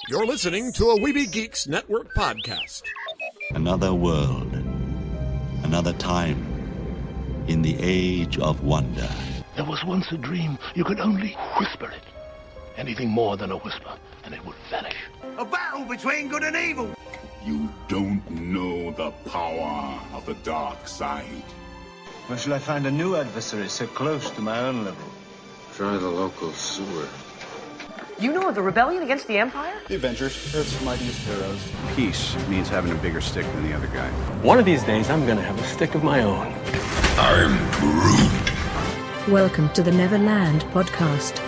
You're listening to a Weeby Geeks Network podcast. Another world, another time, in the age of wonder. There was once a dream. You could only whisper it. Anything more than a whisper, and it would vanish. A battle between good and evil. You don't know the power of the dark side. Where shall I find a new adversary so close to my own level? Try the local sewer. You know of the rebellion against the Empire? The Avengers, Earth's mightiest heroes. Peace means having a bigger stick than the other guy. One of these days, I'm gonna have a stick of my own. I'm Groot. Welcome to the Neverland podcast.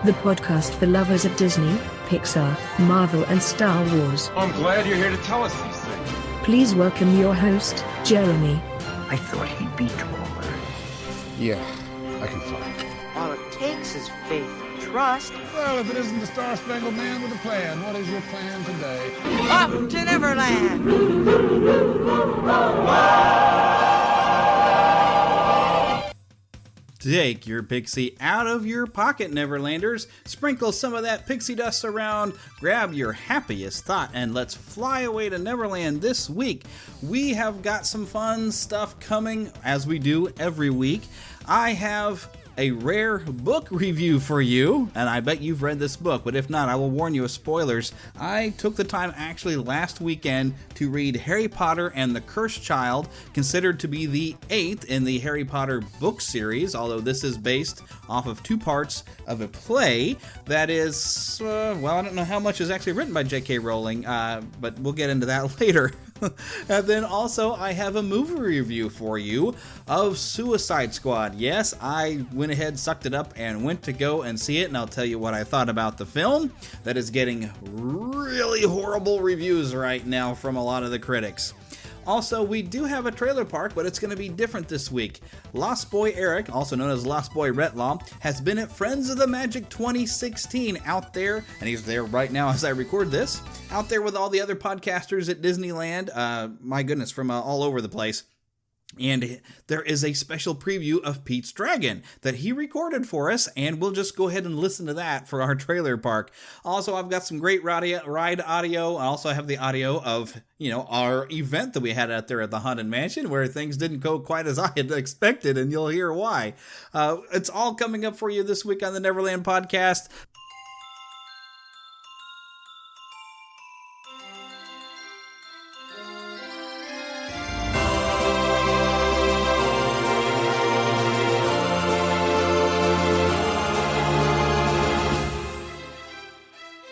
The podcast for lovers of Disney, Pixar, Marvel, and Star Wars. I'm glad you're here to tell us these things. Please welcome your host, Jeremy. I thought he'd be taller. Yeah, I can fly. All it takes is faith and trust. Well, if it isn't the Star-Spangled Man with a plan, what is your plan today? Up to Neverland! Take your pixie out of your pocket, Neverlanders. Sprinkle some of that pixie dust around, grab your happiest thought, and let's fly away to Neverland this week. We have got some fun stuff coming, as we do every week. I have a rare book review for you, and I bet you've read this book, but if not, I will warn you of spoilers. I took the time actually last weekend to read Harry Potter and the Cursed Child, considered to be the 8th in the Harry Potter book series, although this is based off of 2 parts of a play that is, well, I don't know how much is actually written by J.K. Rowling, but we'll get into that later. And then also I have a movie review for you of Suicide Squad. Yes, I went ahead, sucked it up, and went to go and see it, and I'll tell you what I thought about the film. That is getting really horrible reviews right now from a lot of the critics. Also, we do have a trailer park, but it's going to be different this week. Lost Boy Eric, also known as Lost Boy Retlaw, has been at Friends of the Magic 2016 out there, and he's there right now as I record this, out there with all the other podcasters at Disneyland, my goodness, from all over the place. And there is a special preview of Pete's Dragon that he recorded for us, and we'll just go ahead and listen to that for our trailer park. Also, I've got some great ride audio. I also have the audio of, our event that we had out there at the Haunted Mansion, where things didn't go quite as I had expected, and you'll hear why. It's all coming up for you this week on the Neverland podcast.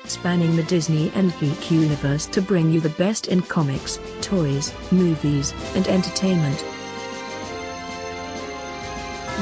Spanning the Disney and geek universe to bring you the best in comics, toys, movies, and entertainment.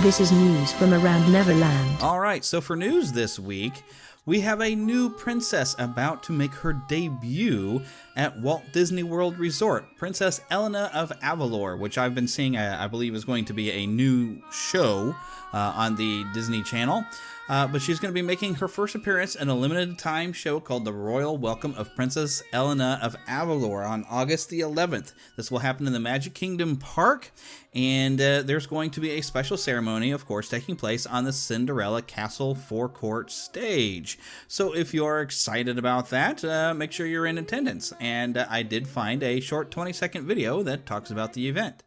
This is news from around Neverland. All right, so for news this week, we have a new princess about to make her debut at Walt Disney World Resort. Princess Elena of Avalor, which I've been seeing, I believe is going to be a new show on the Disney Channel. But she's going to be making her first appearance in a limited time show called The Royal Welcome of Princess Elena of Avalor on August the 11th. This will happen in the Magic Kingdom Park, and there's going to be a special ceremony, of course, taking place on the Cinderella Castle forecourt stage. So if you're excited about that, make sure you're in attendance. And I did find a short 20-second video that talks about the event.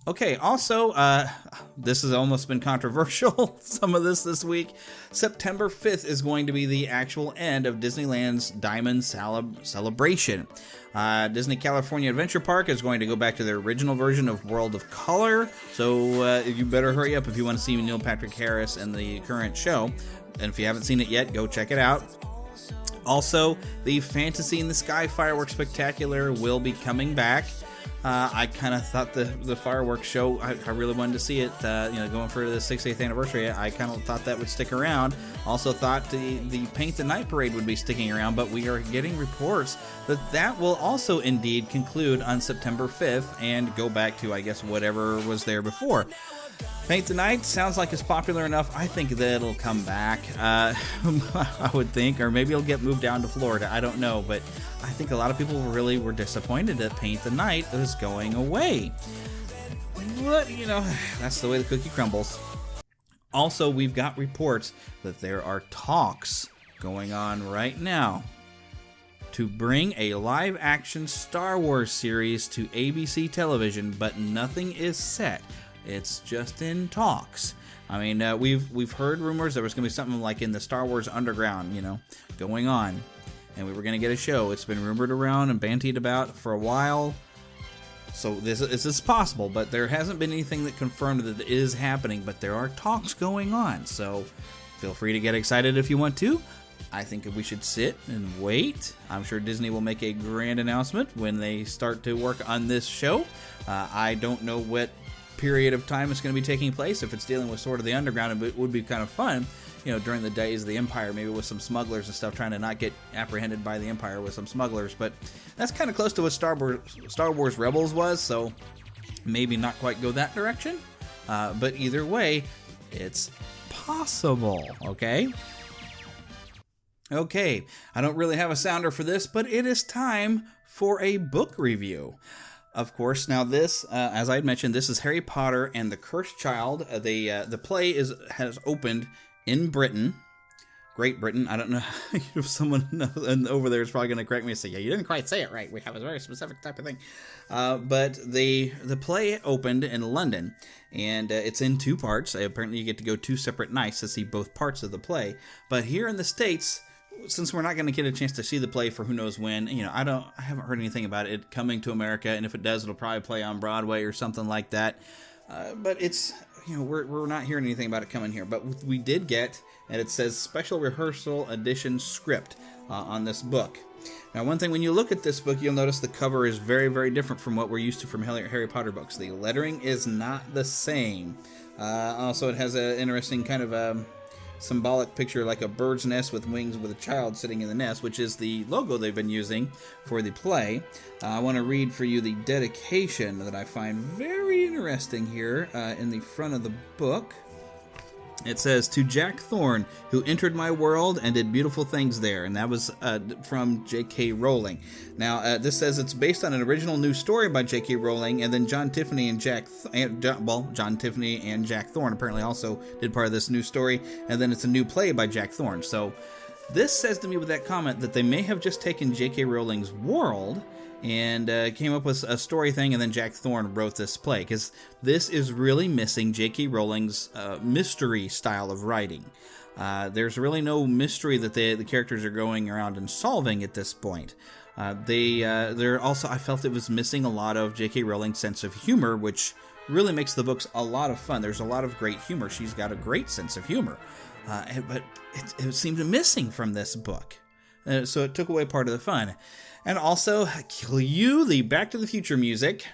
Okay, also, this has almost been controversial, some of this week. September 5th is going to be the actual end of Disneyland's Diamond Celebration. Disney California Adventure Park is going to go back to their original version of World of Color, so you better hurry up if you want to see Neil Patrick Harris in the current show. And if you haven't seen it yet, go check it out. Also, the Fantasy in the Sky Fireworks Spectacular will be coming back. I kind of thought the fireworks show, I really wanted to see it, going for the 60th anniversary. I kind of thought that would stick around. Also thought the Paint the Night Parade would be sticking around, but we are getting reports that will also indeed conclude on September 5th and go back to, I guess, whatever was there before. Paint the Night sounds like it's popular enough. I think that it'll come back, I would think, or maybe it'll get moved down to Florida. I don't know, but I think a lot of people really were disappointed that Paint the Night was going away. But, you know, that's the way the cookie crumbles. Also, we've got reports that there are talks going on right now to bring a live-action Star Wars series to ABC television, but nothing is set. It's just in talks. I mean, we've heard rumors there was going to be something like in the Star Wars Underground, you know, going on, and we were going to get a show. It's been rumored around and bantied about for a while, so this is possible, but there hasn't been anything that confirmed that it is happening, but there are talks going on, so feel free to get excited if you want to. I think we should sit and wait. I'm sure Disney will make a grand announcement when they start to work on this show. I don't know what period of time it's going to be taking place. If it's dealing with Sword of the Underground, it would be kind of fun, you know, during the days of the Empire, maybe with some smugglers and stuff, trying to not get apprehended by the Empire with some smugglers. But that's kind of close to what Star Wars Rebels was, so maybe not quite go that direction. But either way, it's possible, okay? Okay, I don't really have a sounder for this, but it is time for a book review. Of course, now this, as I had mentioned, this is Harry Potter and the Cursed Child. The play has opened in Britain, Great Britain. I don't know if someone over there is probably going to correct me and say, yeah, you didn't quite say it right. We have a very specific type of thing. But the play opened in London, and it's in 2 parts. Apparently, you get to go 2 separate nights to see both parts of the play. But here in the States, since we're not going to get a chance to see the play for who knows when, you know, I haven't heard anything about it coming to America, and if it does, it'll probably play on Broadway or something like that. But it's, you know, we're not hearing anything about it coming here. But we did get, and it says special rehearsal edition script on this book. Now, one thing, when you look at this book, you'll notice the cover is very, very different from what we're used to from Harry Potter books. The lettering is not the same. Also, it has an interesting kind of symbolic picture, like a bird's nest with wings with a child sitting in the nest, which is the logo they've been using for the play. I want to read for you the dedication that I find very interesting here in the front of the book. It says, "To Jack Thorne, who entered my world and did beautiful things there." And that was from J.K. Rowling. Now, this says it's based on an original new story by J.K. Rowling, and then John Tiffany and Jack Thorne apparently also did part of this new story, and then it's a new play by Jack Thorne. So this says to me with that comment that they may have just taken J.K. Rowling's world and came up with a story thing, and then Jack Thorne wrote this play, because this is really missing J.K. Rowling's mystery style of writing. There's really no mystery that the characters are going around and solving at this point. They're also, I felt it was missing a lot of J.K. Rowling's sense of humor, which really makes the books a lot of fun. There's a lot of great humor. She's got a great sense of humor, but it seemed missing from this book. So it took away part of the fun. And also, cue the Back to the Future music,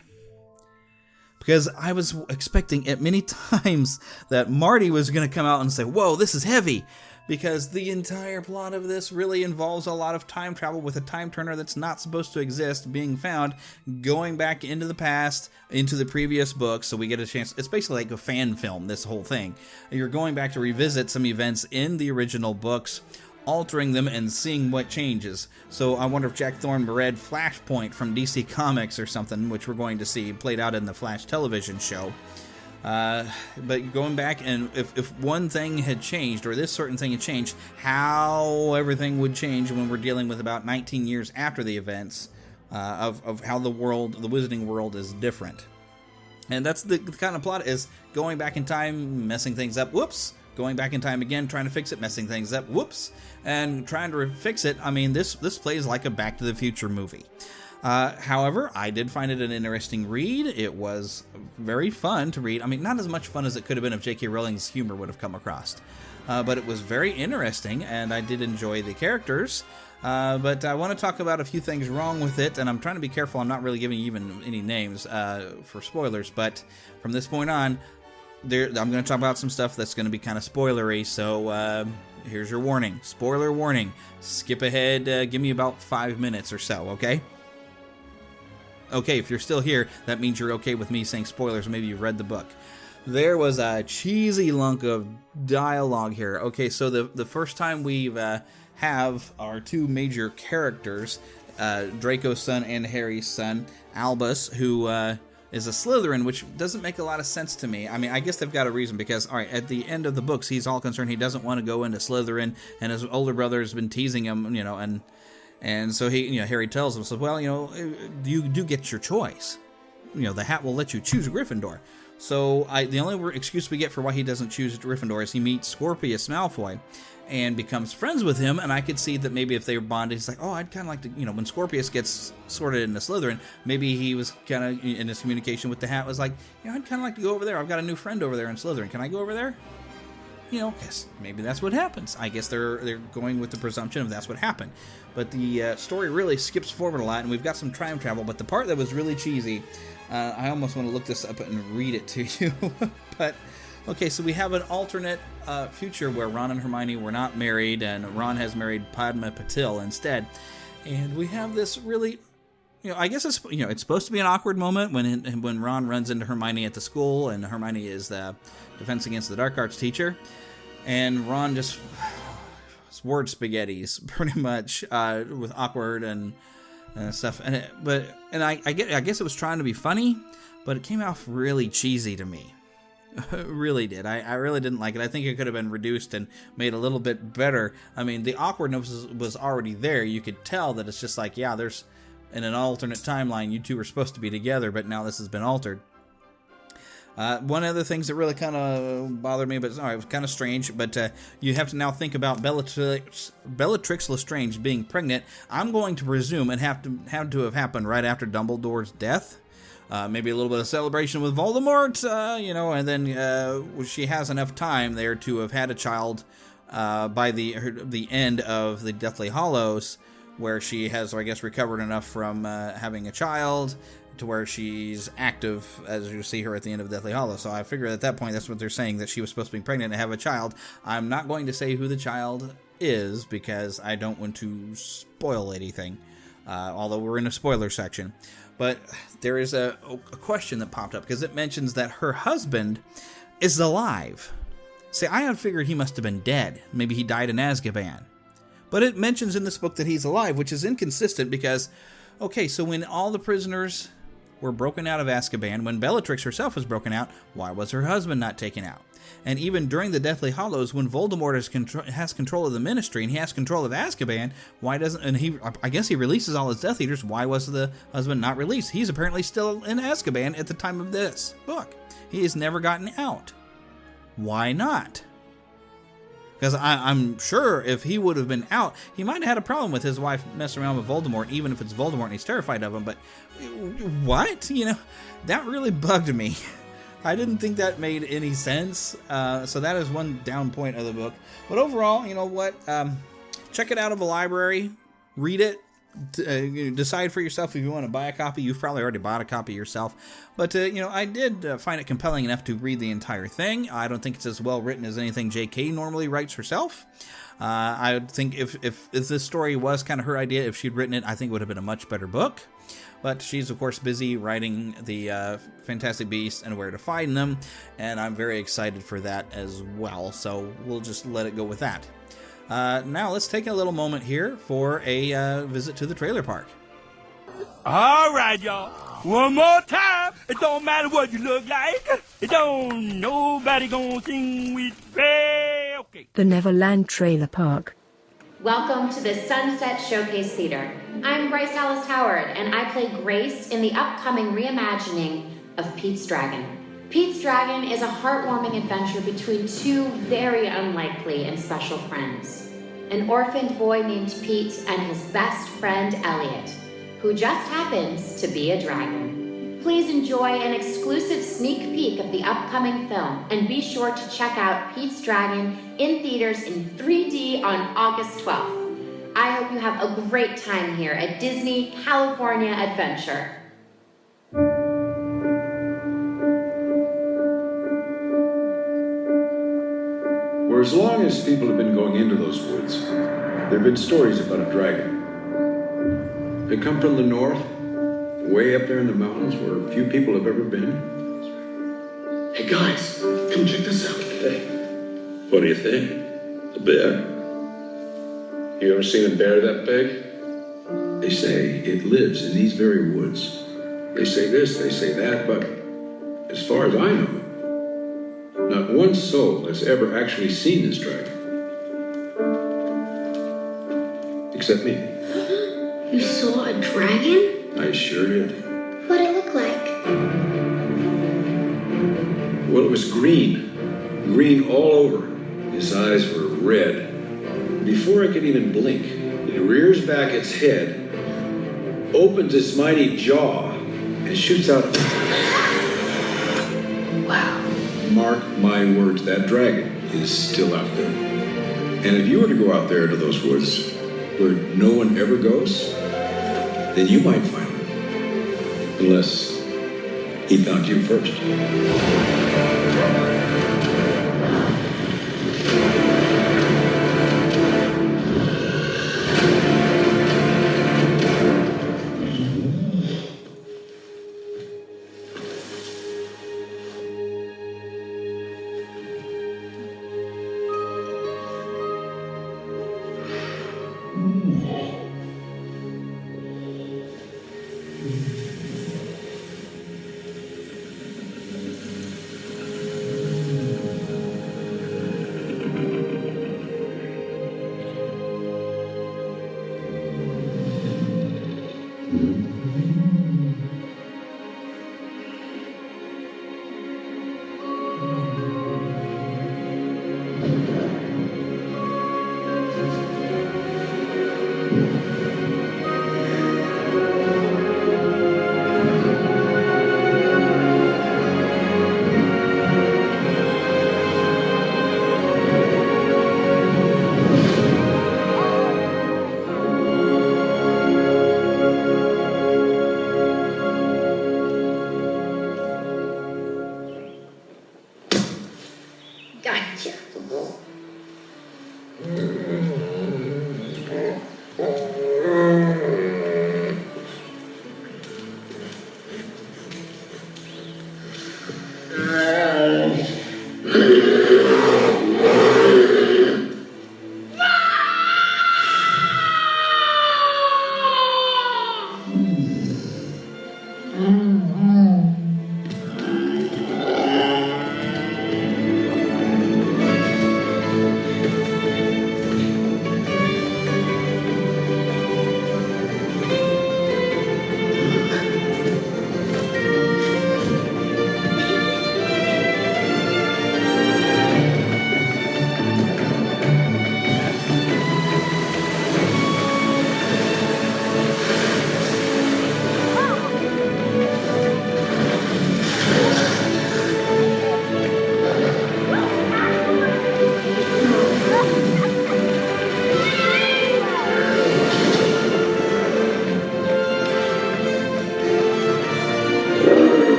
because I was expecting at many times that Marty was going to come out and say, "Whoa, this is heavy," because the entire plot of this really involves a lot of time travel with a time turner that's not supposed to exist being found, going back into the past, into the previous books, so we get a chance. It's basically like a fan film, this whole thing. You're going back to revisit some events in the original books, altering them and seeing what changes. So I wonder if Jack Thorne read Flashpoint from DC Comics or something, which we're going to see played out in the Flash television show. But going back, and if one thing had changed, or this certain thing had changed, how everything would change when we're dealing with about 19 years after the events of how the Wizarding world is different. And that's the kind of plot, is going back in time, messing things up, whoops, going back in time again, trying to fix it, messing things up, whoops, and trying to fix it. I mean, this plays like a Back to the Future movie. However, I did find it an interesting read. It was very fun to read. I mean, not as much fun as it could have been if J.K. Rowling's humor would have come across. But it was very interesting, and I did enjoy the characters. But I want to talk about a few things wrong with it, and I'm trying to be careful. I'm not really giving even any names for spoilers, but from this point on, I'm going to talk about some stuff that's going to be kind of spoilery, so here's your warning. Spoiler warning. Skip ahead, give me about 5 minutes or so, okay? Okay, if you're still here, that means you're okay with me saying spoilers. Maybe you've read the book. There was a cheesy lunk of dialogue here. Okay, so the first time we have our two major characters, Draco's son and Harry's son, Albus, who is a Slytherin, which doesn't make a lot of sense to me. I mean, I guess they've got a reason, because, all right, at the end of the books, he's all concerned he doesn't want to go into Slytherin, and his older brother has been teasing him, and so Harry tells him, so, well, you do get your choice. The hat will let you choose a Gryffindor. So the only excuse we get for why he doesn't choose Gryffindor is he meets Scorpius Malfoy and becomes friends with him, and I could see that maybe if they were bonded, he's like, oh, I'd kind of like to, when Scorpius gets sorted into Slytherin, maybe he was kind of, in his communication with the hat, was like, I'd kind of like to go over there. I've got a new friend over there in Slytherin. Can I go over there? Guess maybe that's what happens. I guess they're going with the presumption of that's what happened. But the story really skips forward a lot, and we've got some time travel, but the part that was really cheesy, I almost want to look this up and read it to you. But, okay, so we have an alternate future where Ron and Hermione were not married, and Ron has married Padma Patil instead. And we have this really, I guess it's, it's supposed to be an awkward moment when Ron runs into Hermione at the school, and Hermione is the Defense Against the Dark Arts teacher. And Ron just word spaghettis, pretty much, with awkward and stuff. And I guess it was trying to be funny, but it came off really cheesy to me. It really did. I really didn't like it. I think it could have been reduced and made a little bit better. I mean, the awkwardness was already there. You could tell that it's just like, yeah, there's, in an alternate timeline, you two were supposed to be together, but now this has been altered. One of the things that really kind of bothered me, but it was kind of strange, but you have to now think about Bellatrix Lestrange being pregnant. I'm going to presume it had to have happened right after Dumbledore's death. Maybe a little bit of celebration with Voldemort, and then she has enough time there to have had a child by the end of the Deathly Hallows, where she has, I guess, recovered enough from having a child to where she's active, as you see her at the end of Deathly Hallows. So I figure at that point, that's what they're saying, that she was supposed to be pregnant and have a child. I'm not going to say who the child is, because I don't want to spoil anything, although we're in a spoiler section. But there is a question that popped up, because it mentions that her husband is alive. See, I had figured he must have been dead. Maybe he died in Azkaban. But it mentions in this book that he's alive, which is inconsistent, because, okay, so when all the prisoners were broken out of Azkaban, when Bellatrix herself was broken out, why was her husband not taken out? And even during the Deathly Hallows, when Voldemort has control of the Ministry and he has control of Azkaban, why doesn't, and I guess he releases all his Death Eaters, why was the husband not released? He's apparently still in Azkaban at the time of this book. He has never gotten out. Why not? Because I'm sure if he would have been out, he might have had a problem with his wife messing around with Voldemort, even if it's Voldemort and he's terrified of him. But what? That really bugged me. I didn't think that made any sense. So that is one down point of the book. But overall, you know what? Check it out of a library. Read it. Decide for yourself if you want to buy a copy. You've probably already bought a copy yourself. But, I did find it compelling enough to read the entire thing. I don't think it's as well written as anything J.K. normally writes herself. I would think if this story was kind of her idea, if she'd written it, I think it would have been a much better book. But she's, of course, busy writing the Fantastic Beasts and Where to Find Them, and I'm very excited for that as well. So we'll just let it go with that. Now let's take a little moment here for a visit to the trailer park. All right, y'all. One more time. It don't matter what you look like. It don't nobody gonna sing with me. Okay. The Neverland Trailer Park. Welcome to the Sunset Showcase Theater. I'm Bryce Dallas Howard, and I play Grace in the upcoming reimagining of Pete's Dragon. Pete's Dragon is a heartwarming adventure between two very unlikely and special friends. An orphaned boy named Pete and his best friend Elliot, who just happens to be a dragon. Please enjoy an exclusive sneak peek of the upcoming film, and be sure to check out Pete's Dragon in theaters in 3D on August 12th. I hope you have a great time here at Disney California Adventure. For as long as people have been going into those woods, there have been stories about a dragon. They come from the north, way up there in the mountains where few people have ever been. Hey guys, come check this out. Hey, what do you think? A bear? You ever seen a bear that big? They say it lives in these very woods. They say this, they say that, but as far as I know, not one soul has ever actually seen this dragon. Except me. You saw a dragon? I sure did. What'd it look like? Well, it was green. Green all over. His eyes were red. Before I could even blink, it rears back its head, opens its mighty jaw, and shoots out. Wow. Mark my words, that dragon is still out there. And if you were to go out there to those woods where no one ever goes, then you might find him. Unless he found you first. Gotcha.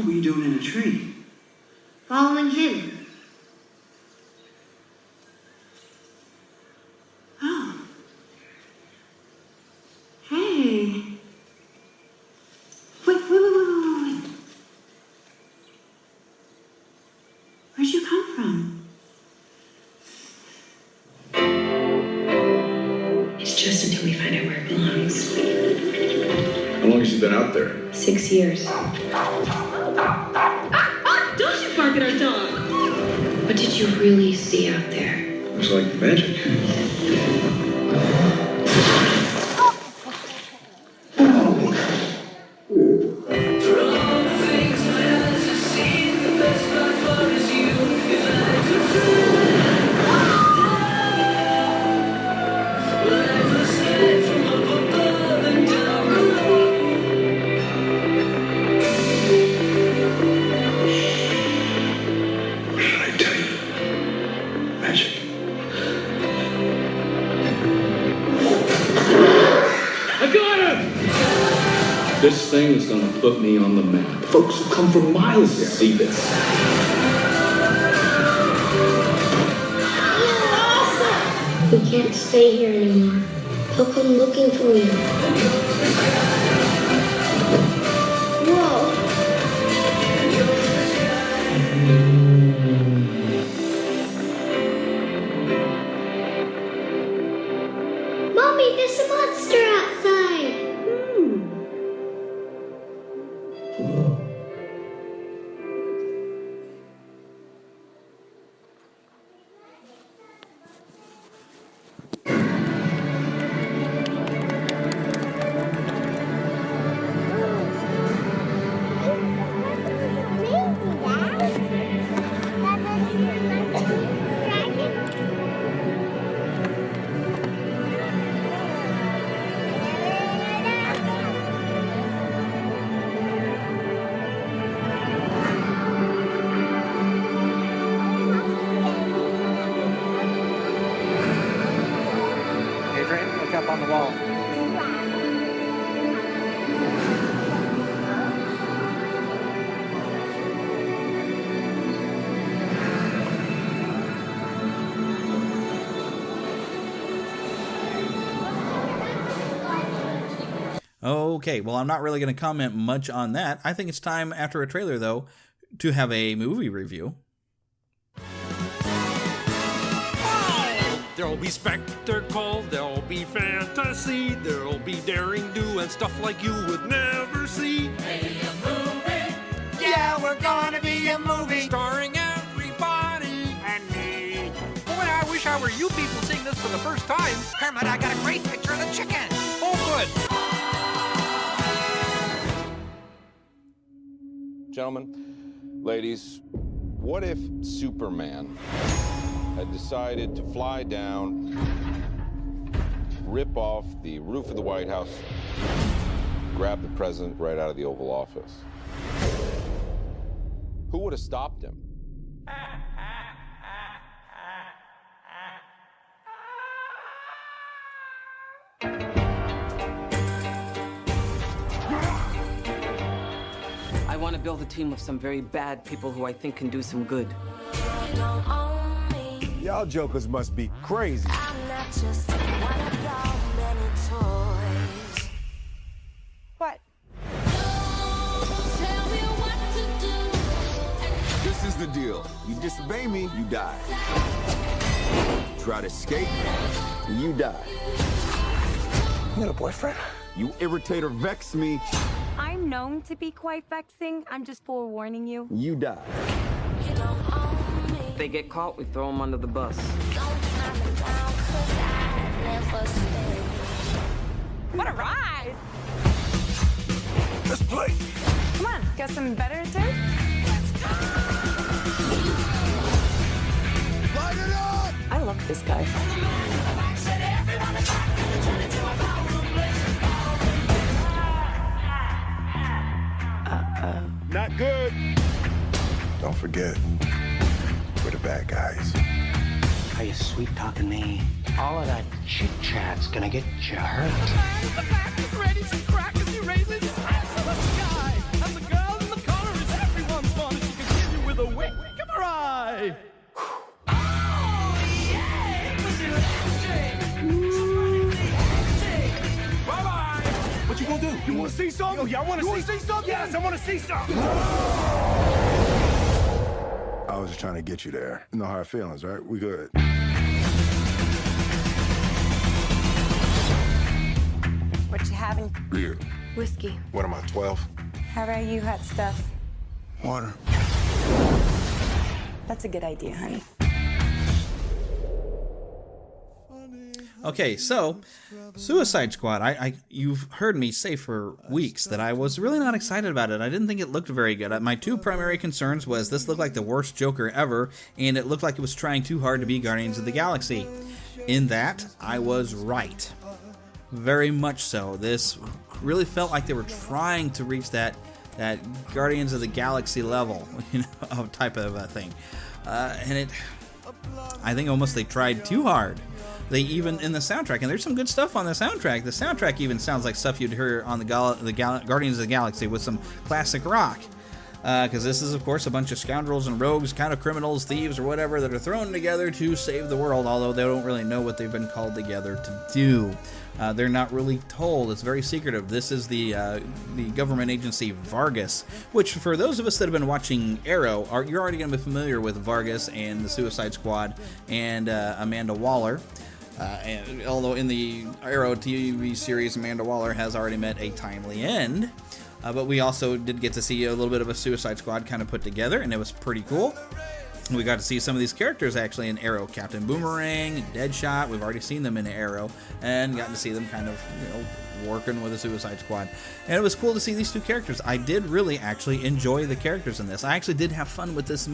What were you doing in a tree? Following him. Oh. Hey. Wait. Where'd you come from? It's just until we find out where it belongs. How long has she been out there? 6 years. Don't you bark at our dog! What did you really see out there? Looks like magic. This thing is gonna put me on the map. Folks who come from miles to see this. We can't stay here anymore. He'll come looking for you. Whoa. Mommy, there's a monster outside. Up on the wall. Okay, well, I'm not really going to comment much on that. I think it's time, after a trailer, though, to have a movie review. There'll be spectacle, there'll be fantasy, there'll be daring do and stuff like you would never see. Hey, a movie. Yeah, we're gonna be a movie. Starring everybody And me. Boy, I wish I were you people seeing this for the first time. Kermit, I got a great picture of the chicken. Oh, good. Gentlemen, ladies, what if Superman had decided to fly down, rip off the roof of the White House, grab the president right out of the Oval Office? Who would have stopped him? I want to build a team of some very bad people who I think can do some good. Y'all jokers must be crazy. I'm not just one of y'all many toys. What? Tell me what to do. This is the deal. You disobey me, you die. Try to escape, you die. You got a boyfriend? You irritate or vex me, I'm known to be quite vexing. I'm just forewarning you. you die. If they get caught, we throw them under the bus. What a ride! Let's play. Come on, got some better too? Light it up! I love this guy. Not good. Don't forget, we're the bad guys. Are you sweet talking me? All of that chit chat's gonna get you hurt. The back is ready to crack as he raises his hands to the sky, and the girl in the collar is everywhere. Dave. What you gonna do? You wanna see something? Yo, y'all wanna see something? Yes, I wanna see something. I was just trying to get you there. No hard feelings, right? We good. What you having? Beer. Whiskey. What am I, 12? How about you, hot stuff? Water. That's a good idea, honey. Okay, so Suicide Squad. You've heard me say for weeks that I was really not excited about it. I didn't think it looked very good. My two primary concerns was this looked like the worst Joker ever, and it looked like it was trying too hard to be Guardians of the Galaxy. In that, I was right. Very much so. This really felt like they were trying to reach that Guardians of the Galaxy level, type of a thing. And I think almost they tried too hard. They even, in the soundtrack, and there's some good stuff on the soundtrack. The soundtrack even sounds like stuff you'd hear on the Guardians of the Galaxy with some classic rock. Because this is, of course, a bunch of scoundrels and rogues, kind of criminals, thieves, or whatever, that are thrown together to save the world, although they don't really know what they've been called together to do. They're not really told. It's very secretive. This is the government agency Vargas, which, for those of us that have been watching Arrow, you're already going to be familiar with Vargas and the Suicide Squad and Amanda Waller. And although in the Arrow TV series, Amanda Waller has already met a timely end. But we also did get to see a little bit of a Suicide Squad kind of put together, and it was pretty cool. We got to see some of these characters actually in Arrow. Captain Boomerang, Deadshot, we've already seen them in Arrow, and gotten to see them kind of, working with the Suicide Squad. And it was cool to see these two characters. I did really actually enjoy the characters in this. I actually did have fun with this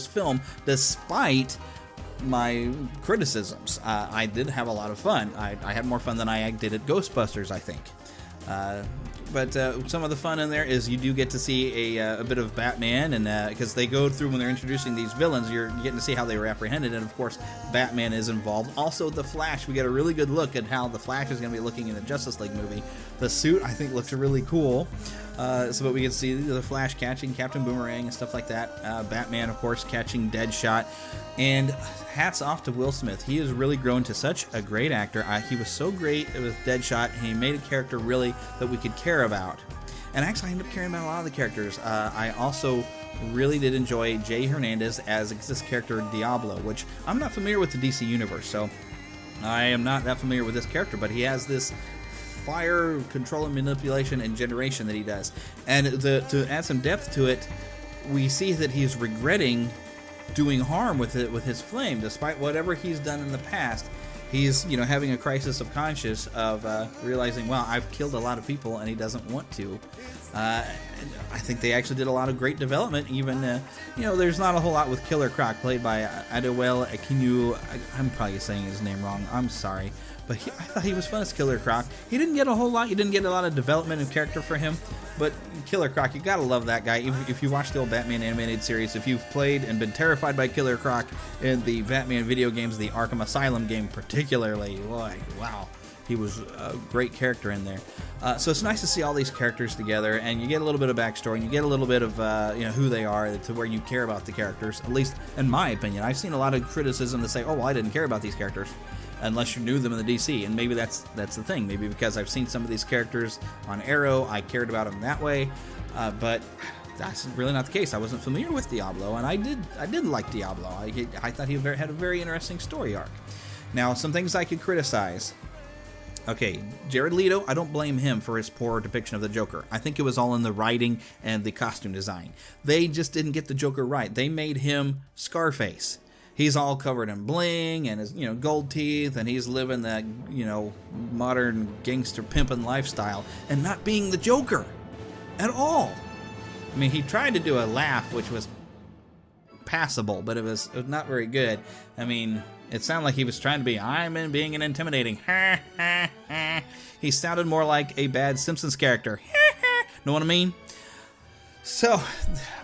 film, despite my criticisms. I did have a lot of fun. I had more fun than I did at Ghostbusters, I think. But some of the fun in there is you do get to see a bit of Batman, and because they go through when they're introducing these villains, you're getting to see how they were apprehended, and of course Batman is involved. Also the Flash, we get a really good look at how the Flash is going to be looking in the Justice League movie. The suit, I think, looks really cool. So that we get to see the Flash catching Captain Boomerang and stuff like that. Batman, of course, catching Deadshot. And hats off to Will Smith. He has really grown to such a great actor. He was so great with Deadshot. He made a character really that we could care about. And actually, I ended up caring about a lot of the characters. I also really did enjoy Jay Hernandez as this character Diablo, which I'm not familiar with the DC universe, so I am not that familiar with this character, but he has this fire control and manipulation and generation that he does. And to add some depth to it, we see that he's regretting doing harm with it, with his flame, despite whatever he's done in the past. He's, having a crisis of conscience of realizing, wow, I've killed a lot of people, and he doesn't want to. I think they actually did a lot of great development. Even, there's not a whole lot with Killer Croc, played by Adewale Akinwu. I'm probably saying his name wrong. I'm sorry. But I thought he was fun as Killer Croc. He didn't get a whole lot. You didn't get a lot of development and character for him. But Killer Croc, you gotta love that guy. If you watch the old Batman animated series, if you've played and been terrified by Killer Croc in the Batman video games, the Arkham Asylum game particularly, boy, wow. He was a great character in there. So it's nice to see all these characters together, and you get a little bit of backstory, and you get a little bit of who they are, to where you care about the characters, at least in my opinion. I've seen a lot of criticism that say, oh, well, I didn't care about these characters, unless you knew them in the DC, and maybe that's the thing. Maybe because I've seen some of these characters on Arrow, I cared about them that way, but that's really not the case. I wasn't familiar with Diablo, and I did like Diablo. I thought he had a very interesting story arc. Now, some things I could criticize. Okay, Jared Leto, I don't blame him for his poor depiction of the Joker. I think it was all in the writing and the costume design. They just didn't get the Joker right. They made him Scarface. He's all covered in bling and his, gold teeth, and he's living that, modern gangster pimpin' lifestyle and not being the Joker at all. I mean, he tried to do a laugh, which was passable, but it was not very good. I mean, it sounded like he was trying to be, being an intimidating. He sounded more like a bad Simpsons character. Know what I mean? So,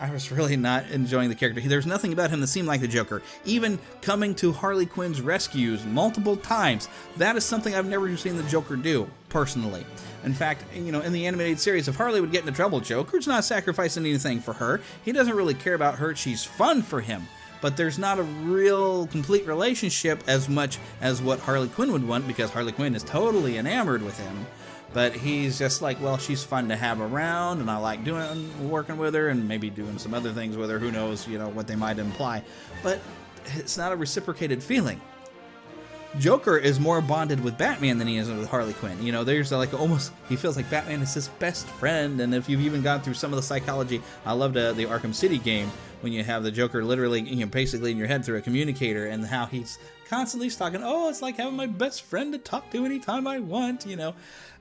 I was really not enjoying the character. There's nothing about him that seemed like the Joker. Even coming to Harley Quinn's rescues multiple times, that is something I've never seen the Joker do, personally. In fact, in the animated series, if Harley would get into trouble, Joker's not sacrificing anything for her. He doesn't really care about her. She's fun for him. but there's not a real complete relationship as much as what Harley Quinn would want, because Harley Quinn is totally enamored with him. But he's just like, well, she's fun to have around, and I like working with her, and maybe doing some other things with her. Who knows, what they might imply. But it's not a reciprocated feeling. Joker is more bonded with Batman than he is with Harley Quinn. There's like almost, he feels like Batman is his best friend. And if you've even gone through some of the psychology, I loved the Arkham City game when you have the Joker literally, basically in your head through a communicator, and how he's constantly talking, oh, it's like having my best friend to talk to anytime I want,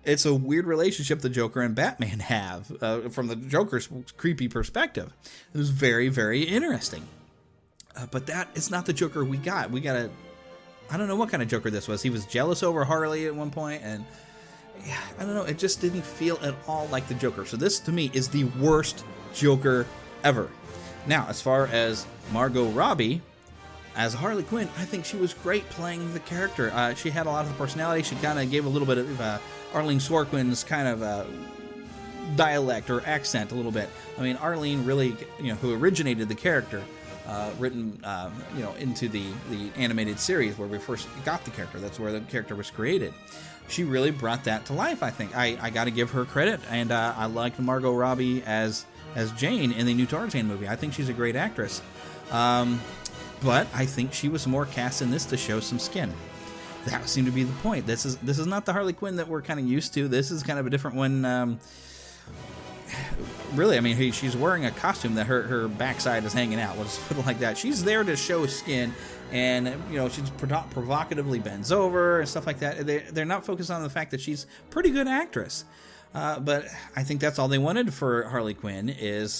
It's a weird relationship the Joker and Batman have from the Joker's creepy perspective. It was very, very interesting. But that is not the Joker we got. We got I don't know what kind of Joker this was. He was jealous over Harley at one point, and yeah, I don't know. It just didn't feel at all like the Joker. So this, to me, is the worst Joker ever. Now, as far as Margot Robbie as Harley Quinn, I think she was great playing the character. She had a lot of the personality. She kind of gave a little bit of Arlene Sorkin's kind of dialect or accent a little bit. I mean, Arlene really, who originated the character, written, into the animated series where we first got the character. That's where the character was created. She really brought that to life, I think. I got to give her credit, and I liked Margot Robbie as Jane in the new Tarzan movie. I think she's a great actress. But I think she was more cast in this to show some skin. That seemed to be the point. This is not the Harley Quinn that we're kind of used to. This is kind of a different one. Really, I mean, she's wearing a costume that her backside is hanging out. We'll just put it like that. She's there to show skin, and she's provocatively bends over and stuff like that. They're not focused on the fact that she's a pretty good actress. But I think that's all they wanted for Harley Quinn is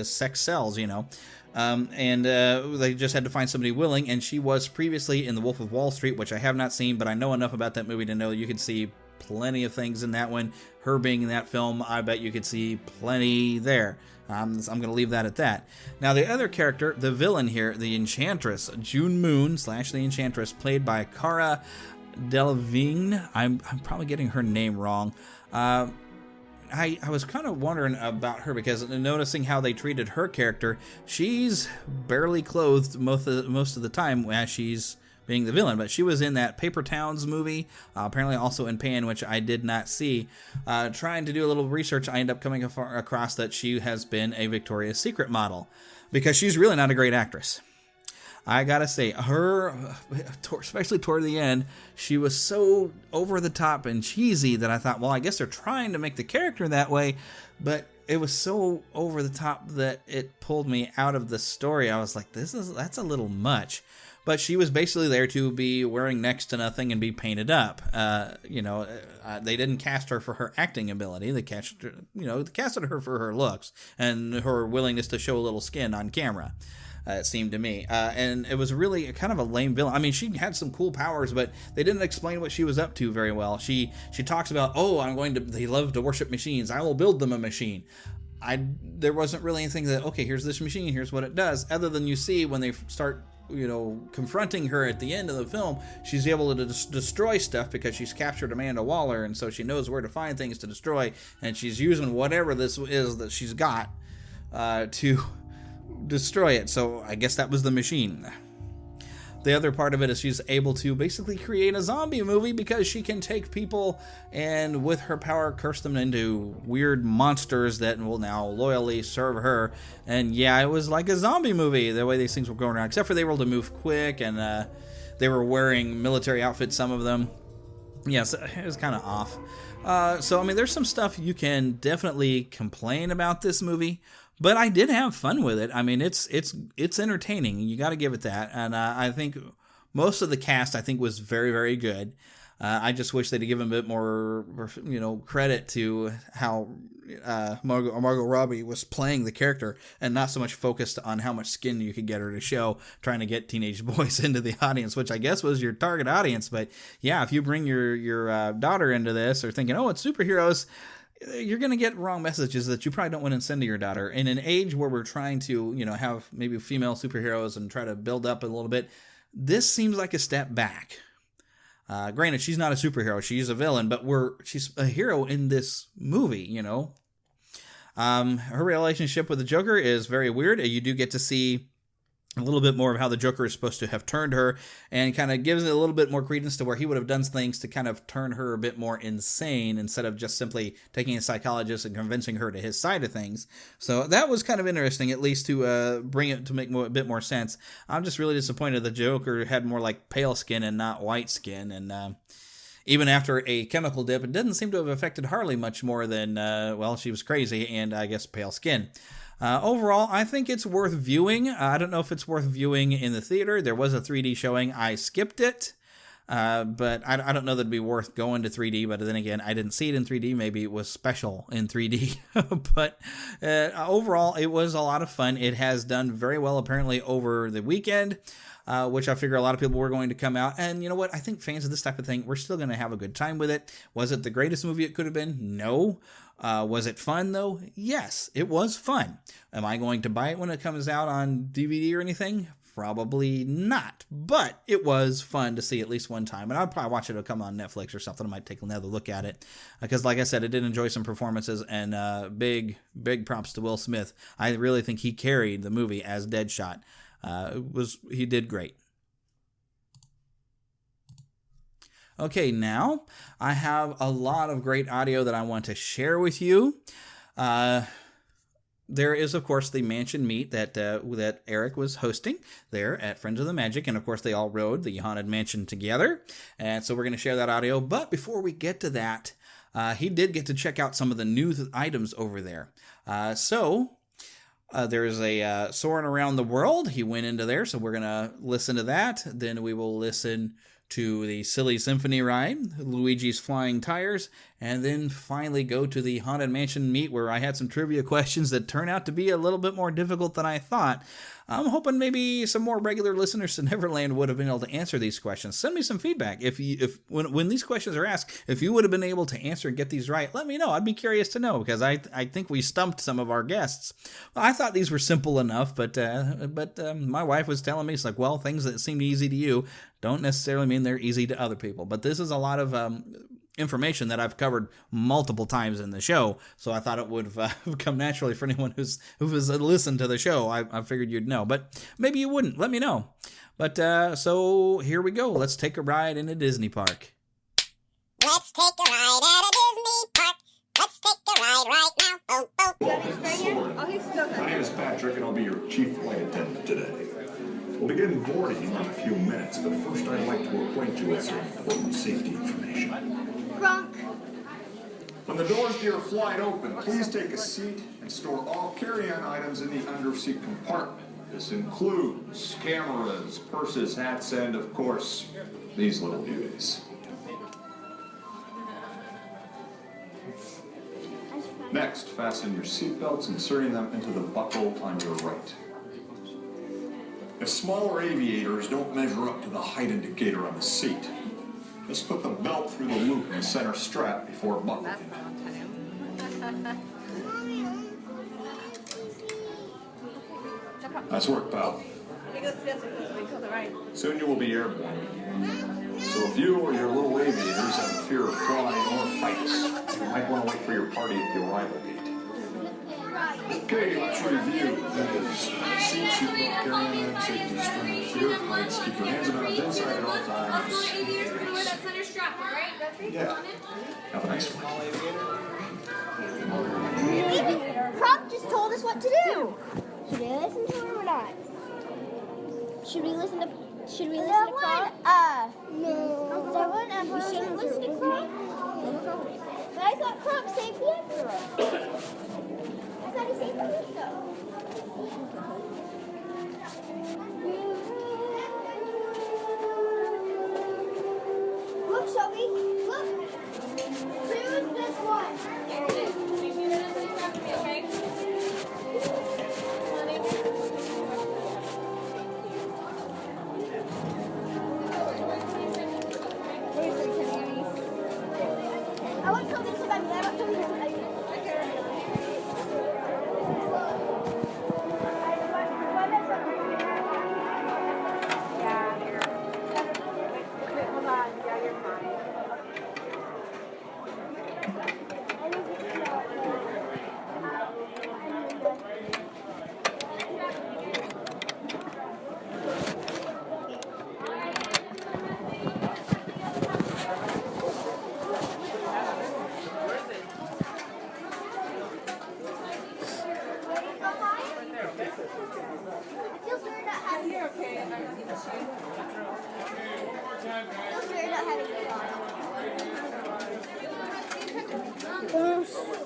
sex sells, and they just had to find somebody willing. And she was previously in The Wolf of Wall Street, which I have not seen, but I know enough about that movie to know you could see plenty of things in that one. Her being in that film, I bet you could see plenty there. I'm going to leave that at that. Now, the other character, the villain here, the Enchantress, June Moon / the Enchantress, played by Cara Delevingne. I'm probably getting her name wrong. I was kind of wondering about her because noticing how they treated her character, she's barely clothed most of the time as she's being the villain, but she was in that Paper Towns movie, apparently also in Pan, which I did not see. Trying to do a little research, I ended up coming across that she has been a Victoria's Secret model, because she's really not a great actress. I gotta say, her, especially toward the end, she was so over the top and cheesy that I thought, well, I guess they're trying to make the character that way, but it was so over the top that it pulled me out of the story. I was like, that's a little much. But she was basically there to be wearing next to nothing and be painted up. They didn't cast her for her acting ability. They casted her for her looks and her willingness to show a little skin on camera. It seemed to me. And it was really kind of a lame villain. I mean, she had some cool powers, but they didn't explain what she was up to very well. She talks about, they love to worship machines. I will build them a machine. There wasn't really anything that, okay, here's this machine, here's what it does, other than you see when they start confronting her at the end of the film, she's able to destroy stuff because she's captured Amanda Waller, and so she knows where to find things to destroy, and she's using whatever this is that she's got to destroy it. So I guess that was the machine. The other part of it is she's able to basically create a zombie movie because she can take people and with her power curse them into weird monsters that will now loyally serve her. And yeah, it was like a zombie movie the way these things were going around, except for they were able to move quick and they were wearing military outfits, some of them. Yes, it was kind of off. So I mean, there's some stuff you can definitely complain about this movie, but I did have fun with it. I mean, it's entertaining. You got to give it that. And I think most of the cast, I think, was very, very good. I just wish they'd give him a bit more, credit to how Margot Robbie was playing the character, and not so much focused on how much skin you could get her to show, trying to get teenage boys into the audience, which I guess was your target audience. But yeah, if you bring your daughter into this, or thinking, oh, it's superheroes, you're going to get wrong messages that you probably don't want to send to your daughter. In an age where we're trying to, have maybe female superheroes and try to build up a little bit, this seems like a step back. Granted, she's not a superhero. She's a villain, but she's a hero in this movie, Her relationship with the Joker is very weird. You do get to see a little bit more of how the Joker is supposed to have turned her, and kind of gives it a little bit more credence to where he would have done things to kind of turn her a bit more insane instead of just simply taking a psychologist and convincing her to his side of things. So that was kind of interesting, at least to bring it to make a bit more sense. I'm just really disappointed the Joker had more like pale skin and not white skin, and even after a chemical dip, it didn't seem to have affected Harley much more than, well, she was crazy and I guess pale skin. Overall, I think it's worth viewing. I don't know if it's worth viewing in the theater. There was a 3D showing. I skipped it, but I don't know that it'd be worth going to 3D. But then again, I didn't see it in 3D. Maybe it was special in 3D. But overall, it was a lot of fun. It has done very well, apparently, over the weekend, which I figure a lot of people were going to come out. And you know what? I think fans of this type of thing, we're still going to have a good time with it. Was it the greatest movie it could have been? No. Was it fun, though? Yes, it was fun. Am I going to buy it when it comes out on DVD or anything? Probably not. But it was fun to see at least one time. And I'll probably watch it. It'll come on Netflix or something. I might take another look at it. Because like I said, I did enjoy some performances. And big props to Will Smith. I really think he carried the movie as Deadshot. He did great. Okay, now I have a lot of great audio that I want to share with you. There is, of course, the mansion meet that Eric was hosting there at Friends of the Magic, and of course they all rode the Haunted Mansion together, and so we're going to share that audio. But before we get to that, he did get to check out some of the new items over there. There's a Soaring Around the World. He went into there, so we're going to listen to that. Then we will listen to the Silly Symphony ride, Luigi's Flying Tires, and then finally go to the Haunted Mansion meet where I had some trivia questions that turned out to be a little bit more difficult than I thought. I'm hoping maybe some more regular listeners to Neverland would have been able to answer these questions. Send me some feedback. When these questions are asked, if you would have been able to answer and get these right, let me know. I'd be curious to know, because I think we stumped some of our guests. Well, I thought these were simple enough, but my wife was telling me, it's like, well, things that seem easy to you don't necessarily mean they're easy to other people. But this is a lot of information that I've covered multiple times in the show, so I thought it would come naturally for anyone who's listened to the show. I figured you'd know, but maybe you wouldn't. Let me know. But so here we go. Let's take a ride in a Disney park. Let's take a ride at a Disney park. Let's take a ride right now. Oh, oh. Do you want me to stay here? Oh, he's still good. My name is Patrick, and I'll be your chief flight attendant today. We'll begin boarding in a few minutes, but first I'd like to acquaint you with some important safety information. Gronk. When the doors to your flight open, please take a seat and store all carry-on items in the under-seat compartment. This includes cameras, purses, hats, and, of course, these little beauties. Next, fasten your seatbelts, inserting them into the buckle on your right. If smaller aviators don't measure up to the height indicator on the seat, just put the belt through the loop in the center strap before buckling. Nice work, pal. Soon you will be airborne. So if you or your little aviators have a fear of flying or heights, you might want to wait for your party at the arrival gate. Okay, let's review. That is seat, seatbelt, carry-on, safety, string, fear of heights. Keep your hands and arms inside at all times. Yeah. Have a nice one. Prop just told us what to do. Should we listen to him or not? Should we listen to Prop? No. We shouldn't listen to Prop? But I thought Prop saved the Emperor. I thought he saved the Emperor. Look, Shelby. Look. Choose this one. There it is. Make sure that it's not for me, okay? I want something to buy me. I want something to buy me.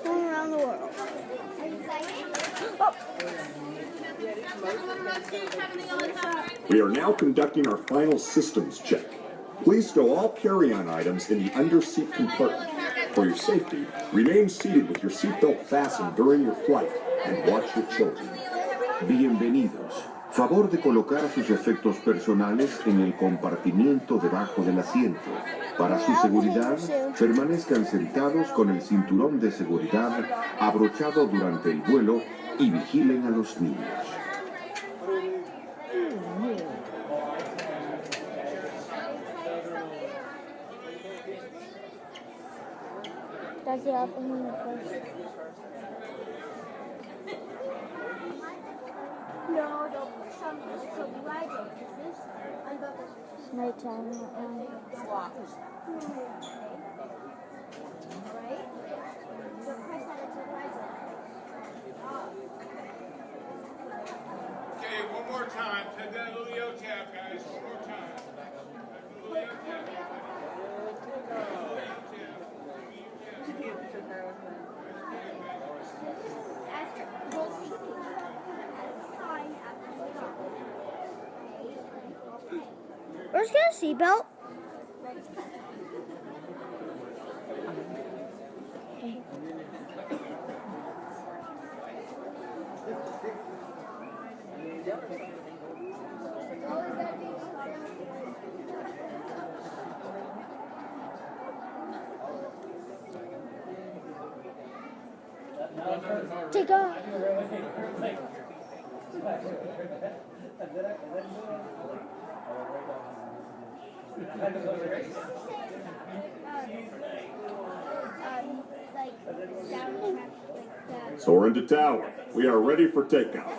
Going around the world. We are now conducting our final systems check. Please stow all carry-on items in the under-seat compartment. For your safety, remain seated with your seatbelt fastened during your flight and watch your children. Bienvenidos. Favor de colocar sus efectos personales en el compartimiento debajo del asiento. Para su seguridad, permanezcan sentados con el cinturón de seguridad abrochado durante el vuelo y vigilen a los niños. Does he have any first? No, don't push on this. So be riding. It's nighttime. Right? Don't press on it to ride it. Okay, one more time. Take that little yo tap, guys. One more time. Little yo tap. Where's got a seatbelt? Okay. Take off. Soar into tower. We are ready for takeoff.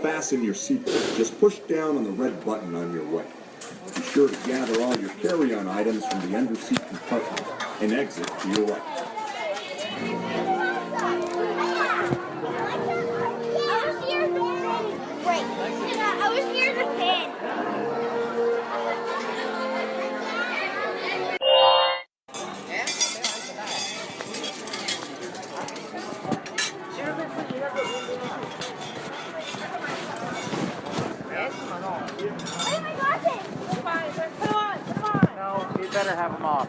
Fasten your seatbelt. Just push down on the red button on your way. Be sure to gather all your carry-on items from the under-seat compartment and exit to your right. I was near the pin. You better have them off.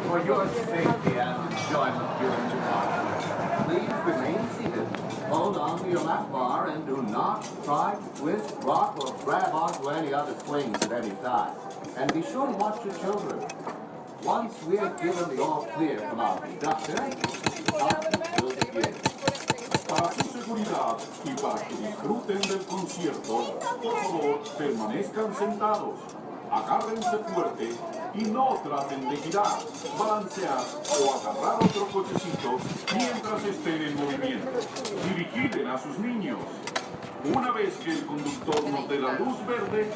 For your safety and enjoyment during the ride, please remain seated. Hold on to your lap bar and do not try to twist, rock, or grab onto any other swings at any time. And be sure to watch your children. Once we have given the all clear from our conductor, we will begin. Para su seguridad y para que disfruten del concierto, por favor, permanezcan sentados, agárrense fuerte y no traten de girar, balancear o agarrar otro cochecito mientras estén en movimiento. Y vigilen a sus niños. Una vez que el conductor nos dé la luz verde,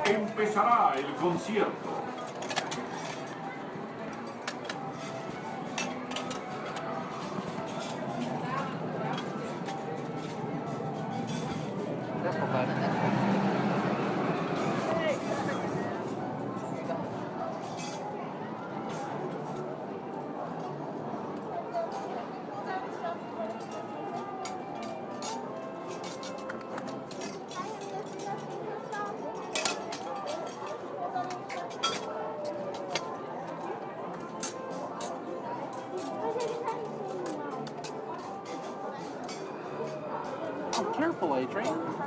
empezará el concierto. Careful, Adrian.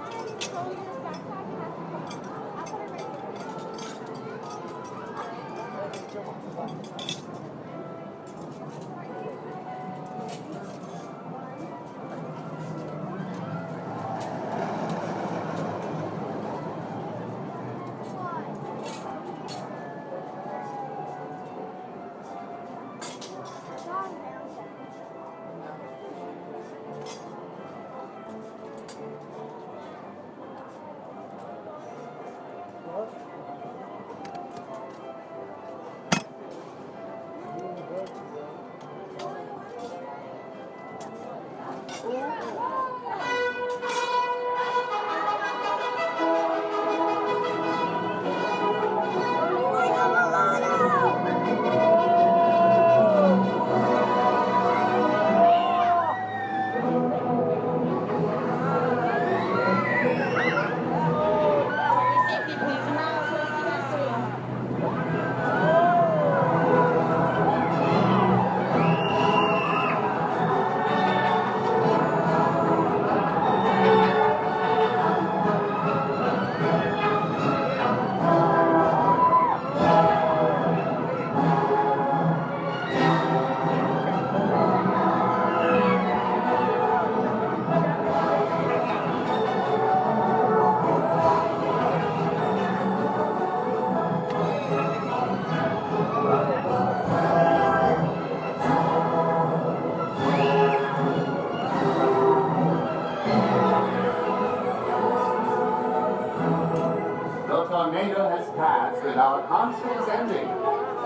our concert is ending.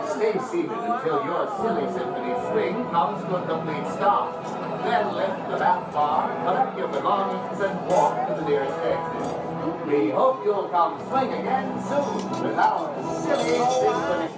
Stay seated until your silly symphony swing comes to a complete stop. Then lift the back bar, collect your belongings, and walk to the nearest exit. We hope you'll come swing again soon with our silly symphony.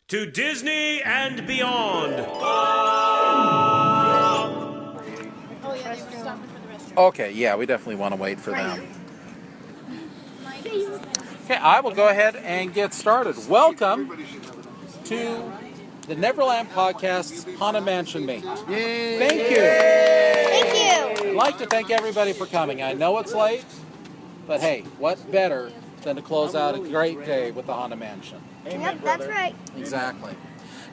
To Disney and beyond. Okay, yeah, we definitely want to wait for them. Okay, I will go ahead and get started. Welcome to the Neverland Podcast's Haunted Mansion Me. Yay! Thank you. Thank you. I'd like to thank everybody for coming. I know it's late, but hey, what better than to close out a great day with the Haunted Mansion? Yep, that's right. Exactly.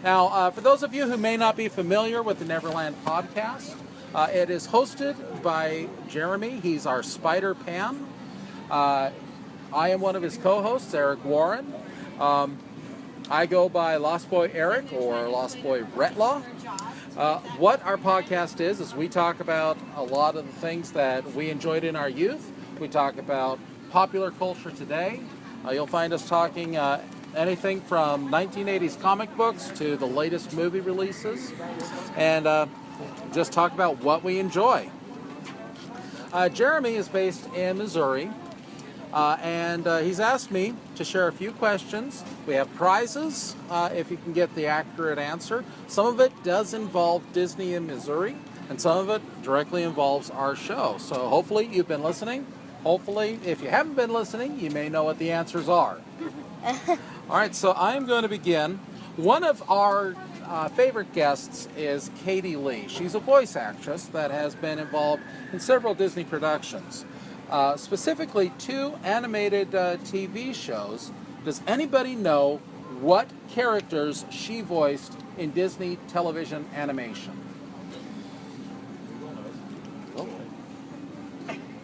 Now, for those of you who may not be familiar with the Neverland Podcast, it is hosted by Jeremy. He's our Spider Pan. I am one of his co-hosts, Eric Warren. I go by Lost Boy Eric or Lost Boy Retlaw. What our podcast is we talk about a lot of the things that we enjoyed in our youth. We talk about popular culture today. You'll find us talking anything from 1980s comic books to the latest movie releases, and just talk about what we enjoy. Jeremy is based in Missouri, and he's asked me to share a few questions. We have prizes if you can get the accurate answer. Some of it does involve Disney in Missouri, and some of it directly involves our show. So hopefully you've been listening. Hopefully, if you haven't been listening, you may know what the answers are. All right, so I'm going to begin. One of our favorite guests is Katie Lee. She's a voice actress that has been involved in several Disney productions, specifically 2 animated TV shows. Does anybody know what characters she voiced in Disney television animation?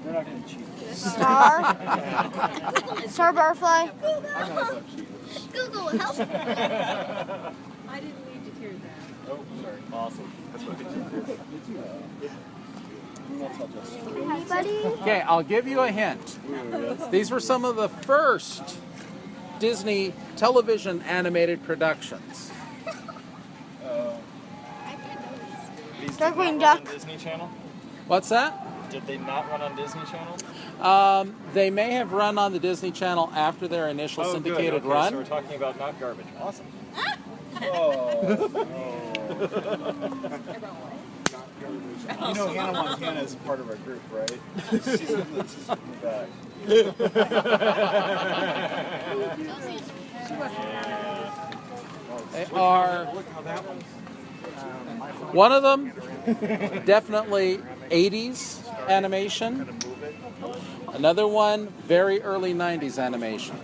They're not going to cheat. Star Barfly. Google will help. I didn't need to hear that. Oh, sorry. Awesome. That's what Anybody? Okay, I'll give you a hint. These were some of the first Disney television animated productions. These Darkwing did not run Duck. on Disney Channel? What's that? Did they not run on Disney Channel? They may have run on the Disney Channel after their initial syndicated good. Okay, run. So we're talking about not garbage. Awesome. Oh. You know Hannah Montana is part of our group, right? She's in the back. They are one of them definitely 80s animation. Another one very early 90s animation.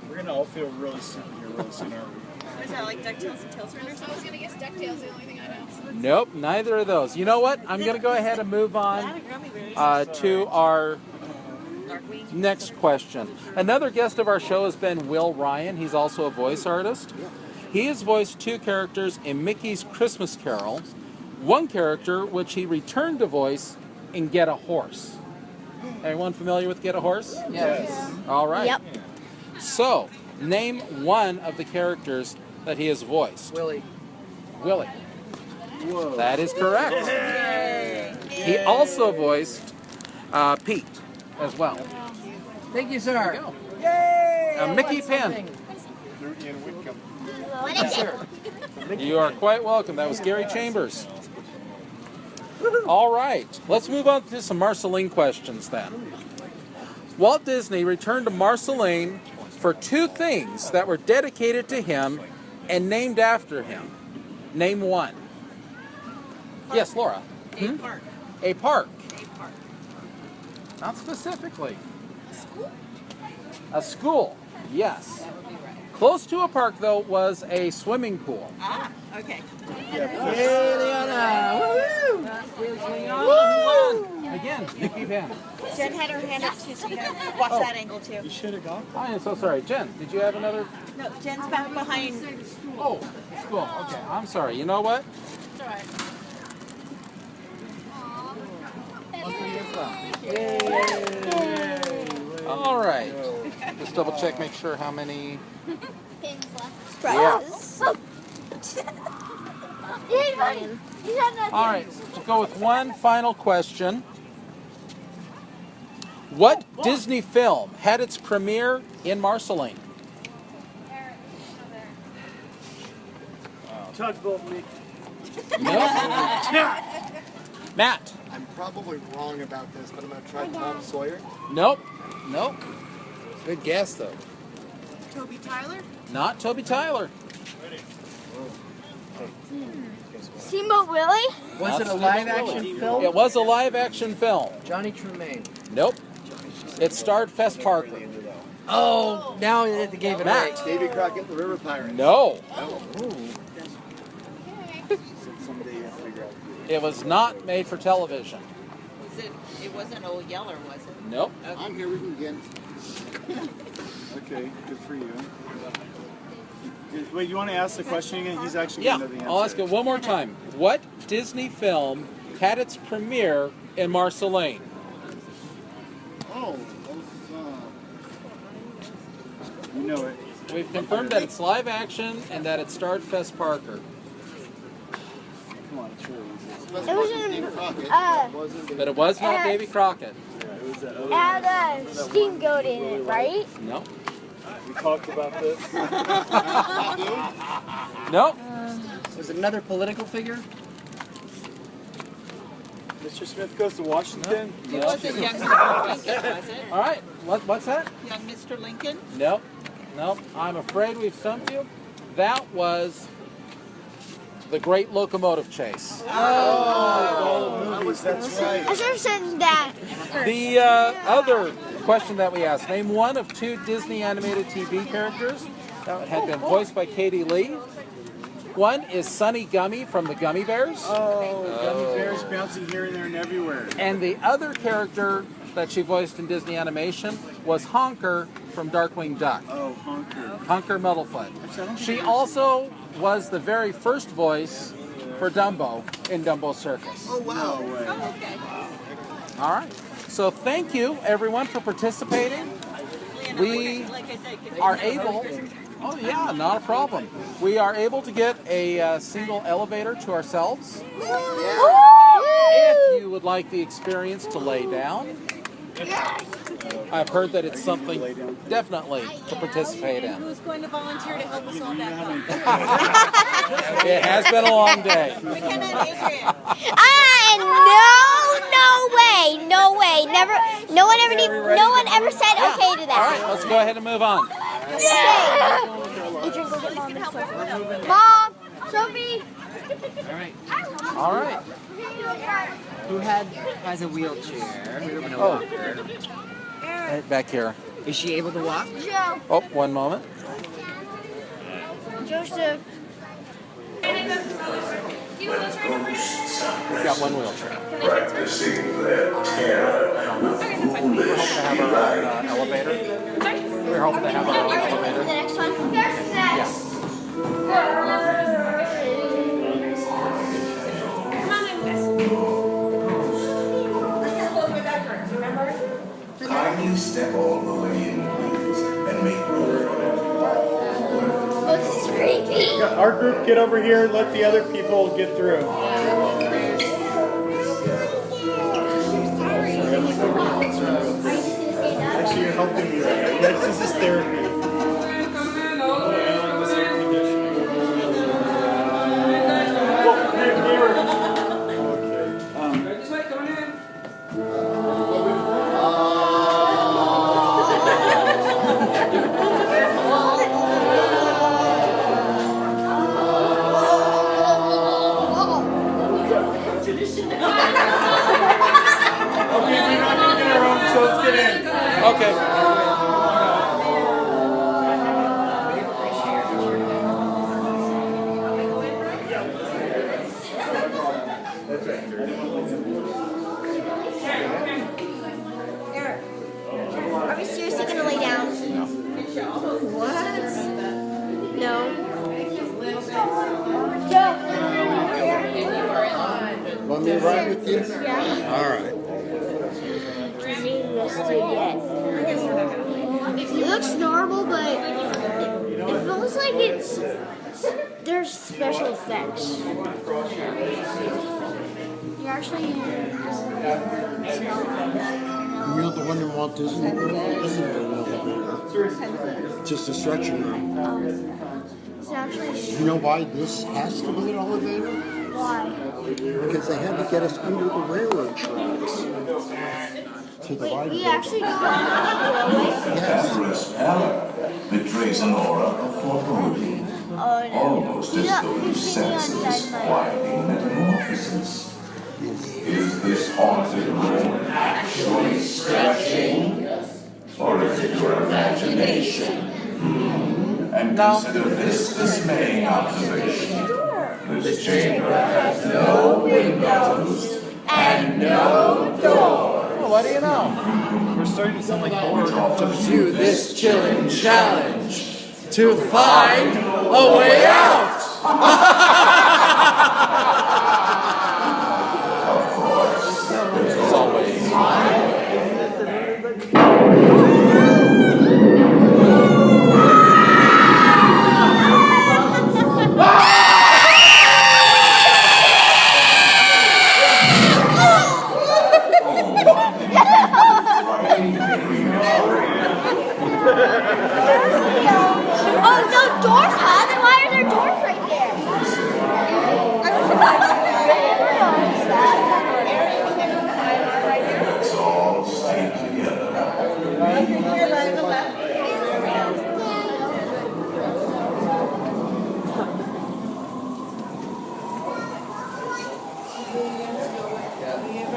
We're gonna all feel really stupid here really soon, aren't we? What is that, like DuckTales and Tales Runners? I was gonna guess DuckTales, the only thing I know. Nope, neither of those. You know what? I'm going to go ahead and move on to our next question. Another guest of our show has been Will Ryan. He's also a voice artist. He has voiced 2 characters in Mickey's Christmas Carol, one character which he returned to voice in Get a Horse. Everyone familiar with Get a Horse? Yes. All right. Yep. So, name one of the characters that he has voiced. Willie. Willie. Whoa. That is correct. Yay. He also voiced Pete as well. Thank you, sir. There you go. Yay! Mickey Penn. You are quite welcome. That was Gary Chambers. All right. Let's move on to some Marceline questions then. Walt Disney returned to Marceline for 2 things that were dedicated to him and named after him. Name one. Yes, Laura. A park. A park. A park. Not specifically. A school. Yes. That would be right. Close to a park, though, was a swimming pool. Ah, okay. Yay, Leona! Woo! Again, Mickey Penn. Jen had her hand up too, so you gotta watch that angle too. You should have gone. I am so sorry. Jen, did you have another? No, Jen's back behind. Oh, school. Okay, I'm sorry. You know what? It's all right. All right. Just double check, make sure how many. Pins left. Prizes. Yeah. All right. To go with one final question. What Disney film had its premiere in Marceline? Tugboat Mickey. Matt. I'm probably wrong about this, but I'm going to try Tom Sawyer. Nope. Nope. Good guess, though. Toby Tyler? Not Toby Tyler. Steamboat Willie? Was it a live-action film? It was a live-action film. Johnny Tremaine. Nope. It starred Fess Parker. Oh, now they gave it away. Matt. Davy Crockett, the River Pirates. No. Someday you have to figure out. It was not made for television. Was it? It wasn't Old Yeller, was it? Nope. Okay. I'm here, we can begin. Okay, good for you. Wait, you want to ask the question again? He's actually Yeah, going to know the answer. I'll ask it one more time. What Disney film had its premiere in Marceline? Oh, You know it. We've confirmed that it's live action and that it starred Fess Parker. Come on, it's really easy. It was in, But it was not Davy Crockett. it had a steamboat in it, right? No. We talked about this. Nope. Was it another political figure? Mr. Smith goes to Washington. It wasn't Young Mr. Lincoln, was it? All right. What's that? Young Mr. Lincoln? Nope. Nope. I'm afraid we've stumped you. That was The Great Locomotive Chase. Movies, that's right. I should have said that. The other question that we asked, name one of 2 Disney animated TV characters that had been voiced by Katie Lee. One is Sonny Gummy from the Gummy Bears. Gummy bears bouncing here and there and everywhere. And the other character that she voiced in Disney animation was Honker from Darkwing Duck. Oh, Honker. Honker Muddlefoot. She also was the very first voice for Dumbo in Dumbo Circus. Oh, wow. No way. Oh, okay. All right. So thank you, everyone, for participating. We Like I said, are able... Oh, yeah, not a problem. We are able to get a single elevator to ourselves. If you would like the experience to lay down, I've heard that it's something definitely to participate in. Who's going to volunteer to help us all back up? It has been a long day. McKenna and Adrian. No way. Never. No one ever said okay to All that. right, let's go ahead and move on. Adrian, go get Mom, Sophie. All right. Who has a wheelchair? No Oh. walker. Right back here. Is she able to walk? Joe. Oh, one moment. Joseph. We've got one wheelchair. Practicing that terror. Foolish delight. Elevator. We're hoping to have our own elevator. The next one. There's next. Kindly step all the way in, please, and make room. Looks creepy. Our group, get over here. Let the other people get through. Actually, you're helping me right now. This is therapy. Okay. Eric, are we seriously gonna lay down? What? No. Joe. Want me to ride with you? Yeah. All right. It looks normal, but it feels like there's special effects. You're actually You're the one in Walt Disney World? This isn't an elevator. Just a stretching room. it's actually You know why this has to be an elevator? why? Because they had to get us under the railroad tracks. To the right. We actually go on the Cancerous pallor betrays an aura of foreboding. Almost as though you sense this quieting metamorphosis. Is this haunted room actually stretching? Or is it your imagination? And consider this dismaying observation. This chamber has no windows and no doors. What do you know? We're starting to sound like bored. To do this chilling challenge. To find a way out. There's always Oh, no doors, huh? Then why are there doors right there? Let's all stay together.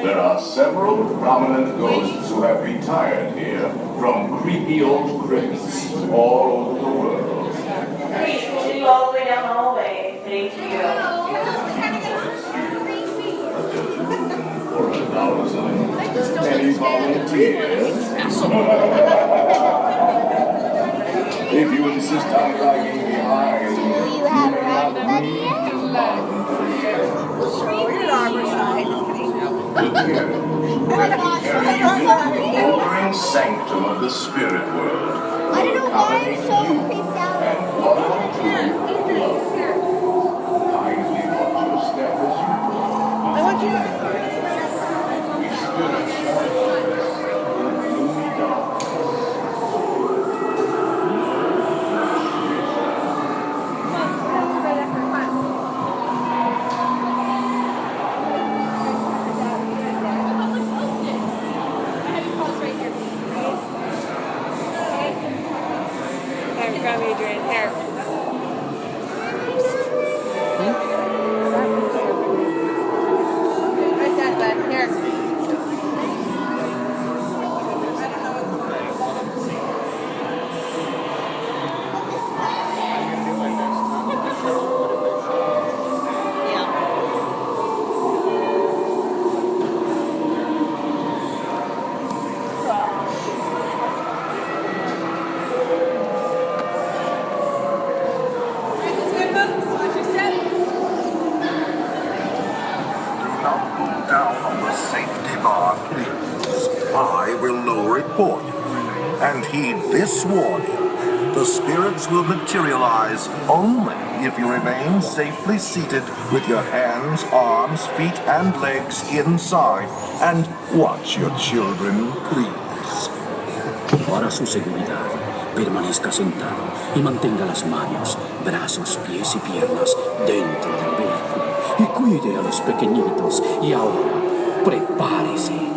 There are several prominent ghosts who have retired here from creepy old crypts all over the world. Please, we'll do all the way down the hallway. Thank you. For 1,000. Any volunteers? If you insist on lagging behind, Do you have a ride buddy yet? the glittering sanctum of the spirit world. I don't know why I'm so creeped out. Kindly watch your step as you go. We spirits grab Adrian. Here. Where's that, bud? Here. Down on the safety bar, please. I will lower it for you. And heed this warning. The spirits will materialize only if you remain safely seated with your hands, arms, feet, and legs inside. And watch your children, please. Para su seguridad, permanezca sentado y mantenga las manos, brazos, pies y piernas dentro del vehículo. Y cuide a los pequeñitos. Y ahora, prepárese.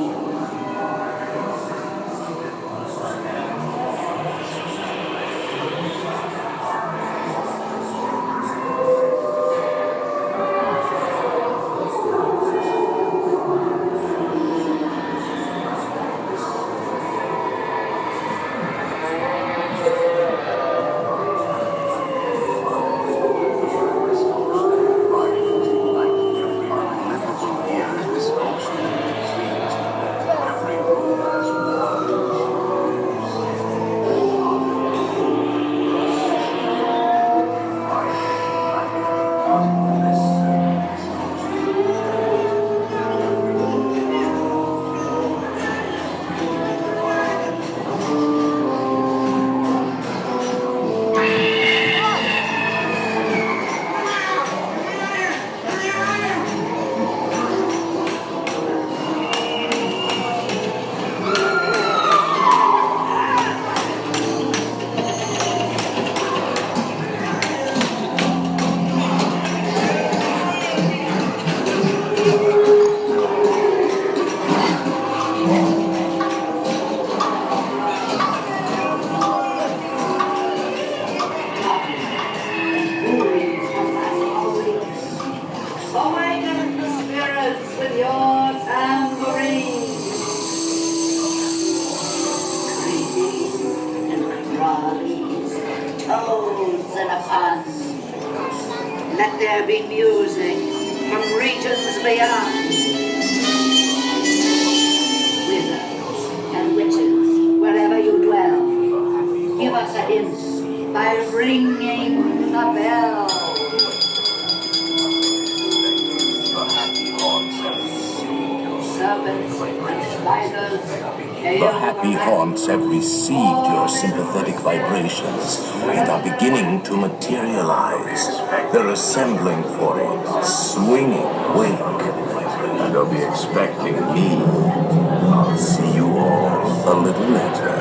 Let there be music from regions beyond. Wizards and witches, wherever you dwell, give us a hint by ringing the bell. Serpents and spiders. The happy haunts have received your sympathetic vibrations and are beginning to materialize. They're assembling for a swinging wake, and they'll be expecting me. I'll see you all a little later.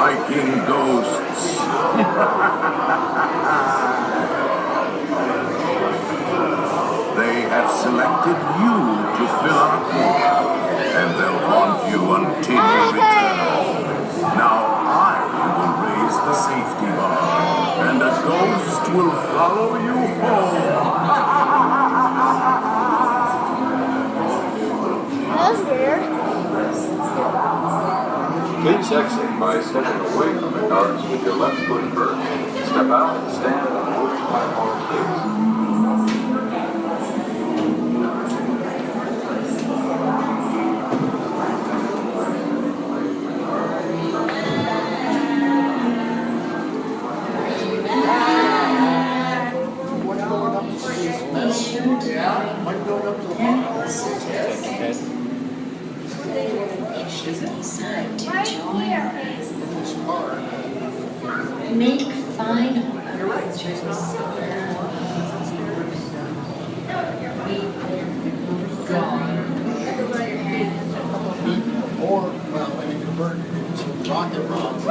hiking ghosts. They have selected you to fill our portal, and they'll haunt you until you return. Now I will raise the safety bar, and a ghost will follow you home. That's weird. Please exit by stepping away from the guards with your left foot first. Step out and stand on the moving platform, please. Make final arrangements. Or, well, when you convert to rocket rods,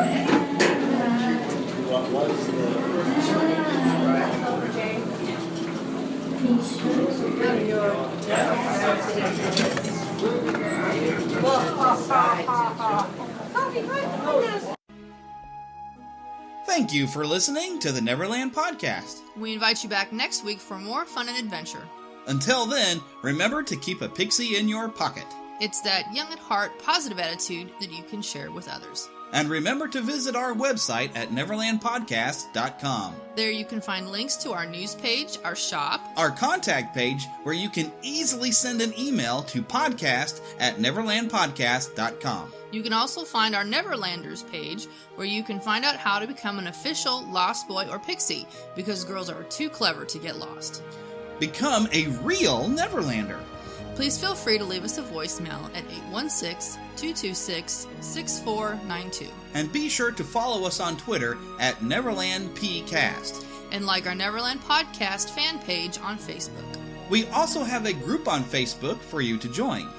what was Thank you for listening to the Neverland Podcast. We invite you back next week for more fun and adventure. Until then, remember to keep a pixie in your pocket. It's that young at heart, positive attitude that you can share with others. And remember to visit our website at neverlandpodcast.com. There you can find links to our news page, our shop, our contact page, where you can easily send an email to podcast@neverlandpodcast.com. You can also find our Neverlanders page, where you can find out how to become an official Lost Boy or Pixie, because girls are too clever to get lost. Become a real Neverlander. Please feel free to leave us a voicemail at 816-226-6492. And be sure to follow us on Twitter at NeverlandPcast. And like our Neverland Podcast fan page on Facebook. We also have a group on Facebook for you to join.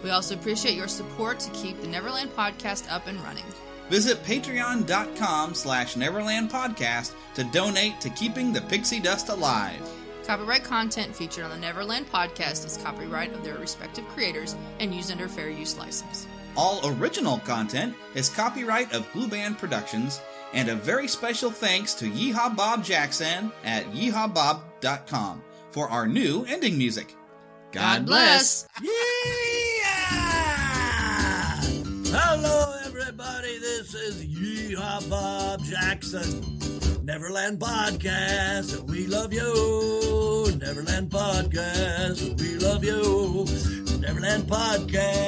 We also appreciate your support to keep the Neverland Podcast up and running. Visit patreon.com/NeverlandPodcast to donate to keeping the pixie dust alive. Copyright content featured on the Neverland Podcast is copyright of their respective creators and used under fair use license. All original content is copyright of Blue Band Productions, and a very special thanks to Yeehaw Bob Jackson at yeehawbob.com for our new ending music. God bless! Hello, everybody. This is Yeehaw Bob Jackson. Neverland Podcast, we love you. Neverland Podcast, we love you. Neverland Podcast.